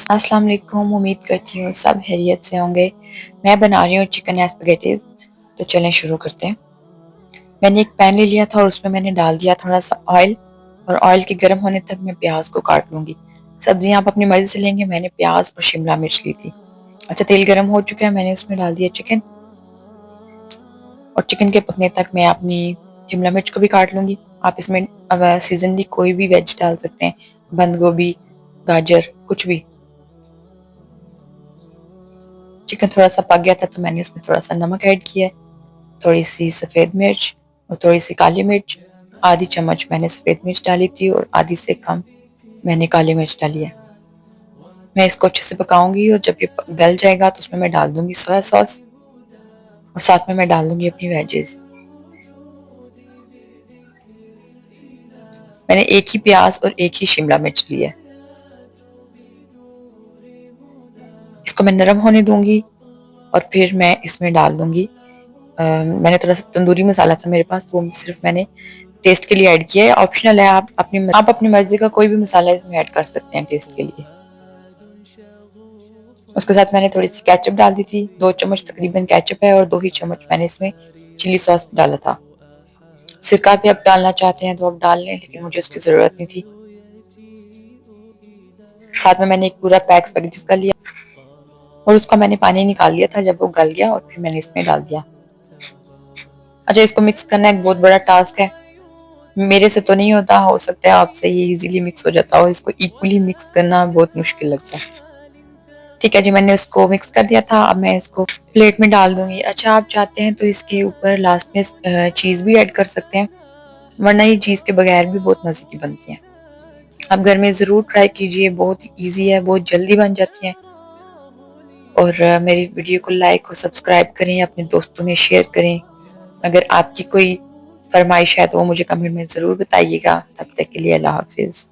अस्सलाम वालेकुम। उम्मीद करती हूँ सब खैरियत से होंगे। मैं बना रही हूँ चिकन स्पैगेटीज। तो चलें शुरू करते हैं। मैंने एक पैन ले लिया था और उसमें मैंने डाल दिया थोड़ा सा ऑयल, और ऑयल के गर्म होने तक मैं प्याज को काट लूंगी। सब्जियां आप अपनी मर्जी से लेंगे, मैंने प्याज और शिमला मिर्च ली थी। अच्छा, तेल गर्म हो चुका है, मैंने उसमें डाल दिया चिकन, और चिकन के पकने तक मैं अपनी शिमला मिर्च को भी काट लूंगी। आप इसमें अब सीजनली कोई भी वेज डाल सकते हैं, बंद गोभी, गाजर, कुछ भी। चिकन थोड़ा सा पक गया था तो मैंने उसमें थोड़ा सा नमक ऐड किया, थोड़ी सी सफ़ेद मिर्च और थोड़ी सी काली मिर्च। आधी चम्मच मैंने सफ़ेद मिर्च डाली थी और आधी से कम मैंने काली मिर्च डाली है। मैं इसको अच्छे से पकाऊंगी और जब ये गल जाएगा तो उसमें मैं डाल दूंगी सोया सॉस, और साथ में मैं डाल दूंगी अपनी वेजेस। मैंने एक ही प्याज और एक ही शिमला मिर्च ली है। इसको मैं नरम होने दूंगी और फिर मैं इसमें डाल दूंगी मैंने थोड़ा सा तंदूरी मसाला था मेरे पास, वो सिर्फ मैंने टेस्ट के लिए ऐड किया है। ऑप्शनल है, आप अपनी मर्जी का कोई भी मसाला इसमें ऐड कर सकते हैं टेस्ट के लिए। उसके साथ मैंने थोड़ी सी केचप डाल दी थी, 2 चम्मच तकरीबन केचप है, और 2 ही चम्मच मैंने इसमें चिली सॉस डाला था। सिरका भी आप डालना चाहते हैं तो आप डाल लें, लेकिन मुझे उसकी जरूरत नहीं थी। साथ में मैंने एक पूरा पैक स्पैगेटीज का लिया और उसका मैंने पानी निकाल लिया था जब वो गल गया, और फिर मैंने इसमें डाल दिया। अच्छा, इसको मिक्स करना एक बहुत बड़ा टास्क है। मेरे से तो नहीं होता, हो सकता है आपसे ये इजीली मिक्स हो जाता हो। इसको इक्वली मिक्स करना बहुत मुश्किल लगता है। ठीक है जी, मैंने उसको मिक्स कर दिया था। अब मैं इसको प्लेट में डाल दूंगी। अच्छा, आप चाहते हैं तो इसके ऊपर लास्ट में चीज़ भी ऐड कर सकते हैं, वरना ये चीज़ के बगैर भी बहुत मज़े की बनती हैं। आप घर में ज़रूर ट्राई कीजिए, बहुत ईजी है, बहुत जल्दी बन जाती हैं। और मेरी वीडियो को लाइक और सब्सक्राइब करें, अपने दोस्तों में शेयर करें। अगर आपकी कोई फरमाइश है तो वो मुझे कमेंट में ज़रूर बताइएगा। तब तक के लिए अल्लाह हाफिज़।